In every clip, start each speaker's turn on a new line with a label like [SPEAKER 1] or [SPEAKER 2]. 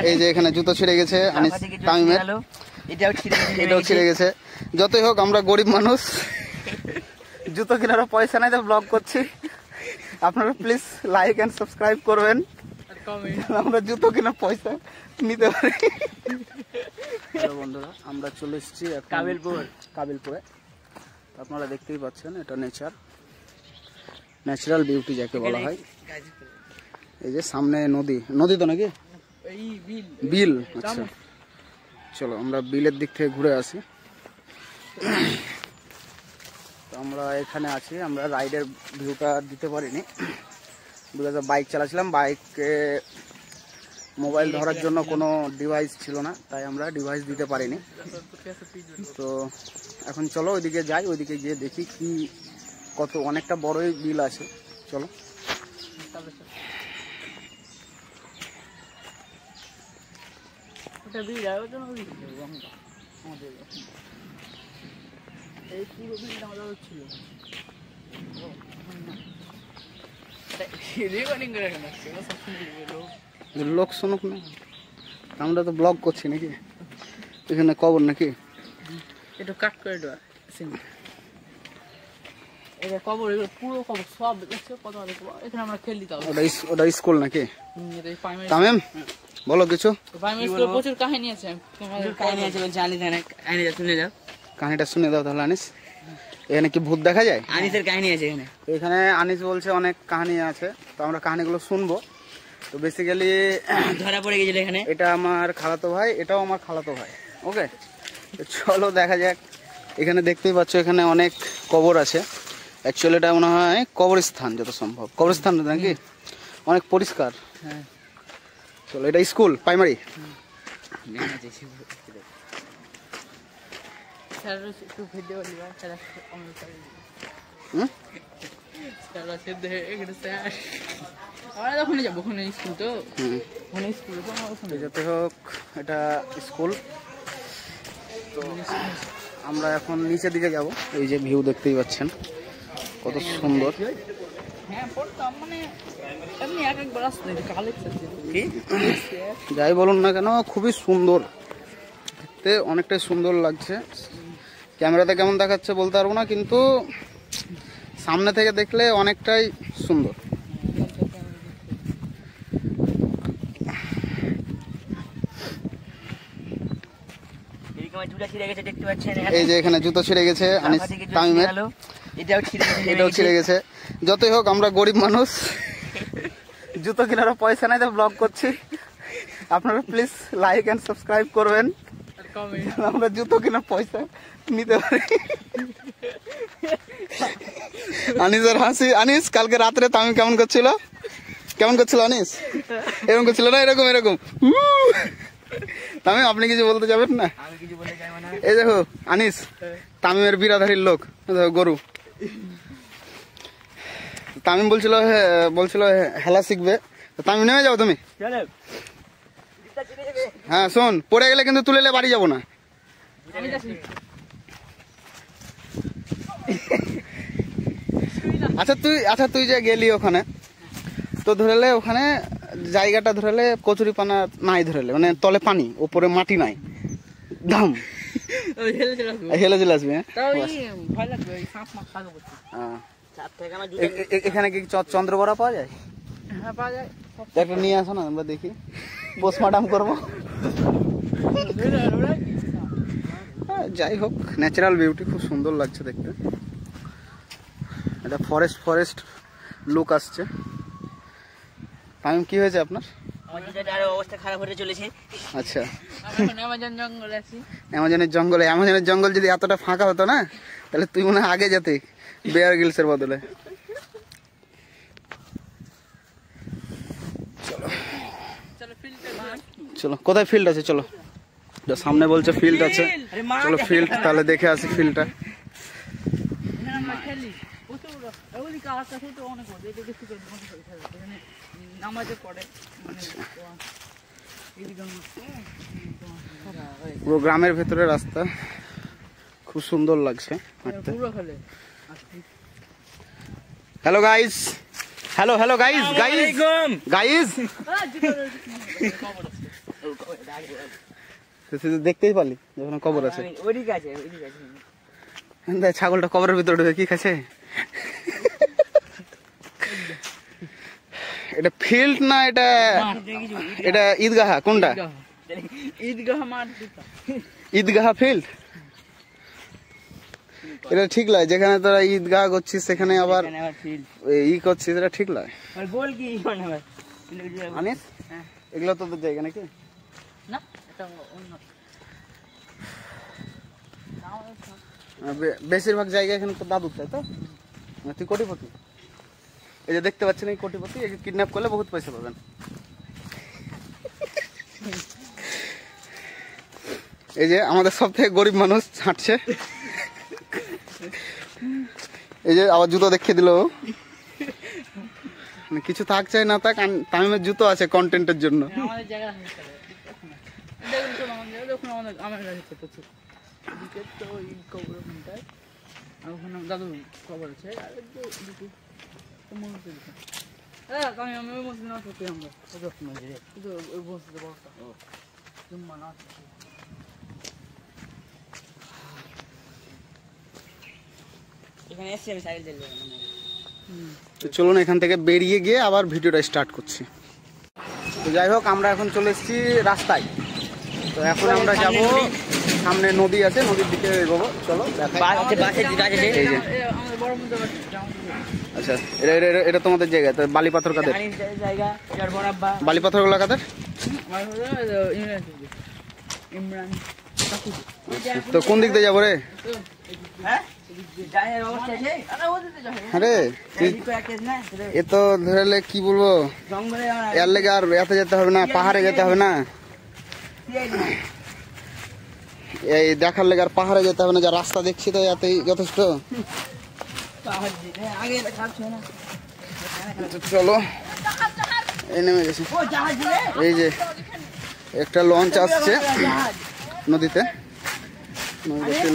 [SPEAKER 1] এই যে এখানে জুতো ছিঁড়ে গেছে আনিস তামিমের, এটাও ছিঁড়ে গেছে। যতই হোক আমরা গরিব মানুষ, জুতো কেনারও পয়সা নাই তো ব্লগ করছি। আপনারা প্লিজ লাইক এন্ড সাবস্ক্রাইব করবেন, আমরা জুতো কেনার পয়সা নিতে পারি। বন্ধুরা আমরা চলে এসেছি কাবিলপুরে। আপনারা দেখতেই পাচ্ছেন এটা ন্যাচারাল বিউটি যাকে বলা হয়। এই যে সামনে নদী তো নাকি বিল। আচ্ছা চলো আমরা বিলের দিক থেকে ঘুরে আসি। তো আমরা এখানে আছি, আমরা রাইডের ভিউটা দিতে পারিনি বিকজ বাইক চালাচ্ছিলাম, বাইকে মোবাইল ধরার জন্য কোনো ডিভাইস ছিল না, তাই আমরা ডিভাইস দিতে পারিনি। তো এখন চলো ওইদিকে যাই, ওইদিকে গিয়ে দেখি কি কত অনেকটা বড়ই বিল আছে। চলো লোক শুনুক না, আমরা তো ব্লগ করছি নাকি, এখানে কবর নাকি
[SPEAKER 2] একটু কাট করে দেওয়া কবর, পুরো কবর সব এখানে আমরা খেল দিতে হবে।
[SPEAKER 1] ওটা স্কুল নাকি? তামিম বলো কিছু।
[SPEAKER 2] প্রচুর কাহিনী আছে,
[SPEAKER 1] কাহিনীটা শুনে দাও তাহলে আনিস। এখানে কি ভূত দেখা যায়?
[SPEAKER 2] আনিসের কাহিনী আছে
[SPEAKER 1] এখানে আনিস বলছে অনেক কাহিনী আছে, তো আমরা কাহিনীগুলো শুনবো। তো বেসিক্যালি
[SPEAKER 2] ধরা পড়ে গেছিল এখানে,
[SPEAKER 1] এটা আমার খালাতো ভাই, এটাও আমার খালাতো ভাই। ওকে চলো দেখা যাক। এখানে দেখতেই পাচ্ছ এখানে অনেক কবর আছে। অ্যাকচুয়ালি এটা মনে হয় কবরস্থান, যত সম্ভব কবরস্থান নাকি, অনেক পরিষ্কার।
[SPEAKER 2] হ্যাঁ
[SPEAKER 1] চলো এটা স্কুল প্রাইমারি। যেতে হোক এটা স্কুল। তো আমরা এখন নিচের দিকে যাব। এই যে ভিউ দেখতেই পাচ্ছেন কত সুন্দর। যাই বলুন না কেন খুবই সুন্দর দেখতে, অনেকটাই সুন্দর লাগছে। ক্যামেরাতে কেমন দেখাচ্ছে বলতে পারবো না, কিন্তু সামনে থেকে দেখলে অনেকটাই সুন্দর। এই যে এখানে জুতো ছিঁড়ে গেছে আনিস তামিমের, এটাও ছিঁড়ে গেছে। যতই হোক আমরা গরিব মানুষ, জুতো কেনারও পয়সা নাই তো ব্লগ করছি। আপনারা প্লিজ লাইক এন্ড সাবস্ক্রাইব করবেন, আমরা জুতো কেনার পয়সা নিতে পারি। আনিসের হাসি। আনিস কালকে রাত্রে তামিম কেমন করছিল আনিস? এরকম করছিল না? এরকম তামিম আপনি কিছু বলতে যাবেন না? এই দেখো আনিস তামিমের বিরাধারীর লোক, গরু। তামিম বলছিল হেলা শিখবে, তামিম নেমে যাও তুমি। হ্যাঁ শোন, পড়ে গেলে কিন্তু তুলে বাড়ি যাবো না। আচ্ছা তুই যে গেলি ওখানে, তো ধরেলে ওখানে জায়গাটা ধরেলে কচুরি পানা নাই, ধরেলে মানে তলে পানি ওপরে মাটি নাই, দাম হেলে চলে আসবে। এখানে কি চন্দ্রবড়া পাওয়া যায়?
[SPEAKER 2] হ্যাঁ পাওয়া যায়।
[SPEAKER 1] একটা নিয়ে আসো না, আমরা দেখি পোস্টমর্টম করবো। যাই হোক ন্যাচারাল বিউটি খুব সুন্দর লাগছে দেখতে। এটা ফরেস্ট লুক আসছে। টাইম কি হয়েছে আপনার?
[SPEAKER 2] অবস্থা খারাপ হতে চলেছে।
[SPEAKER 1] আচ্ছা
[SPEAKER 2] অ্যামাজনের
[SPEAKER 1] জঙ্গল যদি এতটা ফাঁকা হতো না, তাহলে তুই মনে হয় আগে যেতে বেয়ার গ্রিলসের বদলে। চলো কোথায় ফিল্ড আছে? চলো সামনে বলছে ফিল্ড আছে, চলো ফিল্ড তাহলে দেখে আসি ফিল্ডটা। পুরো গ্রামের ভেতরে রাস্তা, খুব সুন্দর লাগছে হাঁটতে। Hello guys, hello hello guys guys guys দেখতেই পারলি যখন কবর আছে ছাগলটা কবরের ভিতরে ঢুকে কি খাচ্ছে এটা ফিল্ড না এটা এটা ঈদগাহ কোনটা ঈদগাহ ফিল্ড এটা ঠিক নয় যেখানে তোরা ঈদগাহ করছিস সেখানে আবার ই করছিস এটা ঠিক নয় আনিস এগুলো তোদের জায়গা নাকি বেশিরভাগ জায়গা এখানে তো দাদু তাই তো তুই কোটিপতি এই যে দেখতে পাচ্ছেন এই কোটিপতি একে কিডন্যাপ করলে বহুত পয়সা পাবেন এই যে আমাদের সব থেকে গরিব মানুষ হাঁটছে এই যে আবার জুতো দেখিয়ে দিল কিছু থাকছে না থাক তামিমের জুতো আছে কন্টেন্টের জন্য
[SPEAKER 2] দাদু কবর আছে
[SPEAKER 1] তো চলুন এখান থেকে বেরিয়ে গিয়ে আবার ভিডিওটা স্টার্ট করছি তো যাই হোক আমরা এখন চলে এসেছি রাস্তায় তো এখন আমরা যাব সামনে নদী আছে নদীর দিকে এগোবো চলো আচ্ছা এটা তোমাদের জায়গা তো বালি পাথর কাদের বালি পাথর গুলা কাদের তো কোন দিক দিয়ে যাবো রে আরে এ তো ধরলে কি বলবো এর লেগে আর এতে যেতে হবে না পাহাড়ে যেতে হবে না এই দেখার লেগে আর পাহাড়ে যেতে হবে না যা রাস্তা দেখছি তো এতেই যথেষ্ট চলো এই নেমে গেছি এই যে একটা লঞ্চ আসছে নদীতে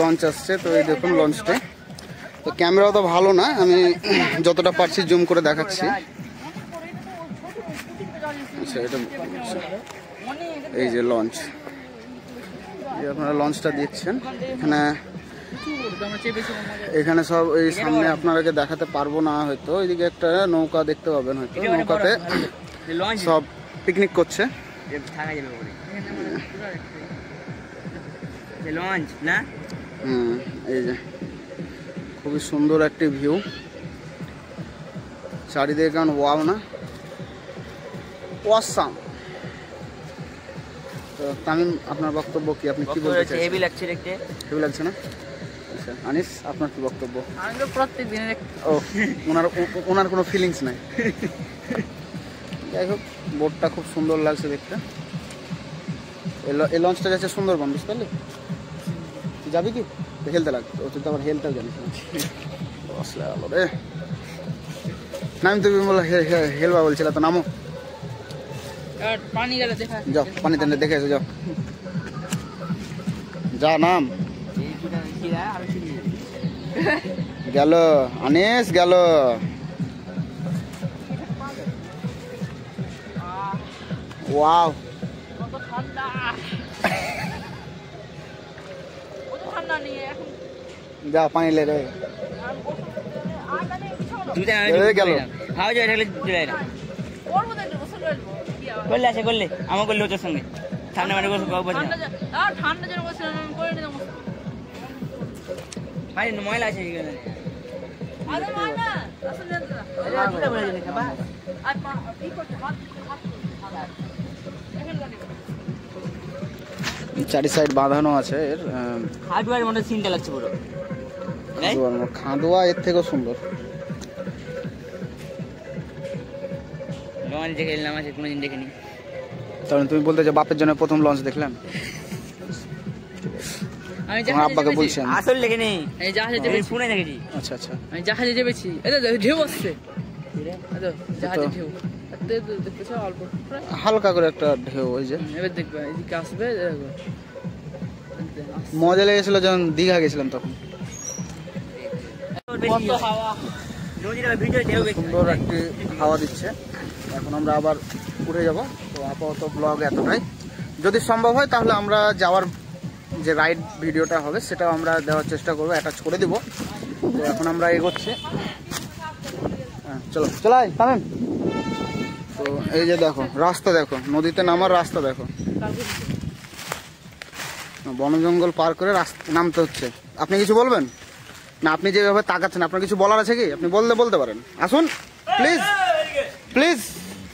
[SPEAKER 1] লঞ্চ আসছে তো এই দেখুন লঞ্চটা তো ক্যামেরাও তো ভালো না আমি যতটা পারছি জুম করে দেখাচ্ছি আচ্ছা এটা এই যে লঞ্চ আপনারা লঞ্চটা দেখছেন এখানে সব এই সামনে আপনারাকে দেখাতে পারবো না হয়তো ওইদিকে একটা নৌকা দেখতে পাবেন হয়তো নৌকাতে সব পিকনিক করছে এই যে খুবই সুন্দর একটি ভিউ চারিদিকে কেমন ওয়াও না অসাম তো তামিম আপনার বক্তব্য কি আপনি কি বলতে চাইছেন হেভি লাগছে দেখতে হেভি লাগছে না আচ্ছা আনিস আপনার কি বক্তব্য
[SPEAKER 2] আমি তো প্রত্যেকদিন
[SPEAKER 1] ও ওনার কোনো ফিলিংস নাই যাই হোক বোটটা খুব সুন্দর লাগছে দেখতে এই লঞ্চটা যাচ্ছে সুন্দরবন বুঝতে পারলি যাবি কি হেলতে লাগবে ও তুই তো আবার হেলতেও জানিস না রে নাম তুমি বলো হেলবা বলছিল তো নামো
[SPEAKER 2] পানি গেলে দেখা
[SPEAKER 1] যাও পানিতে দেখে এসো যাও যা নাম গেল আনিস গেল ওয়াও
[SPEAKER 2] কত ঠান্ডা কত ঠান্ডা নিয়ে এখন
[SPEAKER 1] যা পানি লে রে গেল
[SPEAKER 3] হাওয়া যায় ঠেলে চলে না করলে আছে করলে আমার করলে ওর সঙ্গে সামনে মানে
[SPEAKER 2] ঠান্ডা যেন বলছিলাম আমি করে নিলাম
[SPEAKER 3] ভাই ময়লা আছে এখানে
[SPEAKER 1] চারি সাইড বাঁধানো আছে এর
[SPEAKER 3] হার্ডওয়্যার মধ্যে সিনটা লাগছে পুরো
[SPEAKER 1] খাঁদোয়া এর থেকেও সুন্দর
[SPEAKER 3] লঞ্চ দেখে এলাম আছে কোনোদিন দেখিনি
[SPEAKER 1] তখন তুমি বলতে যে বাপের জন্য প্রথম লঞ্চ দেখলাম
[SPEAKER 2] আমি
[SPEAKER 1] আমার আব্বাকে বলছেন
[SPEAKER 3] আসল দেখিনি
[SPEAKER 2] এই জাহাজে চেপেছি
[SPEAKER 3] ফোনে দেখেছি
[SPEAKER 1] আচ্ছা আচ্ছা
[SPEAKER 2] আমি জাহাজে চেপেছি এটা ঢেউ আসছে জাহাজে ঢেউ দেখতেছ অল্প
[SPEAKER 1] হালকা করে একটা ঢেউ ওই যে
[SPEAKER 2] এবার দেখবে এদিকে আসবে
[SPEAKER 1] মজা লেগেছিল যখন দীঘা গেছিলাম তখন
[SPEAKER 2] কত হাওয়া
[SPEAKER 3] নদীটা ভিডিও ঢেউ বেশি।
[SPEAKER 1] সুন্দর একটি হাওয়া দিচ্ছে। এখন আমরা আবার উঠে যাব। তো আপাতত ব্লগ এতটাই। যদি সম্ভব হয় তাহলে আমরা যাওয়ার যে রাইড ভিডিওটা হবে সেটাও আমরা দেওয়ার চেষ্টা করবো, অ্যাটাচ করে দিব। তো এখন আমরা এগোচ্ছি। চলো চলাই থামেন। তো এই যে দেখো রাস্তা, দেখো নদীতে নামার রাস্তা, দেখো বন জঙ্গল পার করে রাস্তা নামতে হচ্ছে। আপনি কিছু বলবেন না? আপনি যেভাবে তাকাচ্ছেন, আপনার কিছু বলার আছে কি? আপনি বলতে পারেন। আসুন প্লিজ, প্লিজ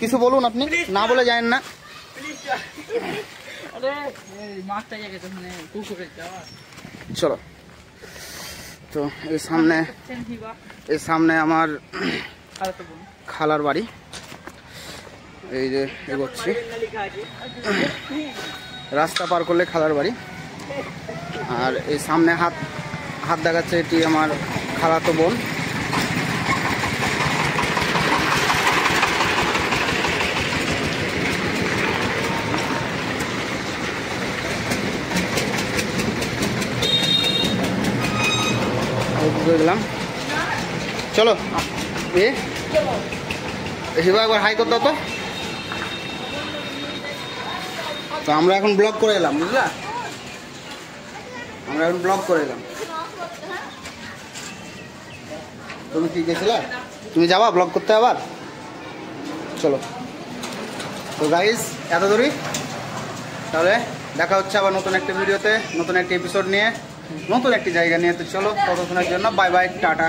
[SPEAKER 1] কিছু বলুন। আপনি না বলে যায়েন না। চলো। তো এই সামনে আমার খালার বাড়ি। এই যে এগোচ্ছি, রাস্তা পার করলে খালার বাড়ি। আর এই সামনে হাত দেখাচ্ছে, এটি আমার খালাতো বোন। গেলাম। চলো শিবা একবার হাই করতে হতো। তো আমরা এখন ব্লগ করে এলাম, বুঝলা? আমরা এখন ব্লগ করে এলাম। তুমি কি গেছিলা? তুমি যাবা ব্লগ করতে আবার? চলো। তো গাইস এত দূরই। তাহলে দেখা হচ্ছে আবার নতুন একটা ভিডিওতে, নতুন একটা এপিসোড নিয়ে, নতুন একটি জায়গা নিয়ে। তো চলো, ততক্ষণের জন্য বাই বাই, টাটা।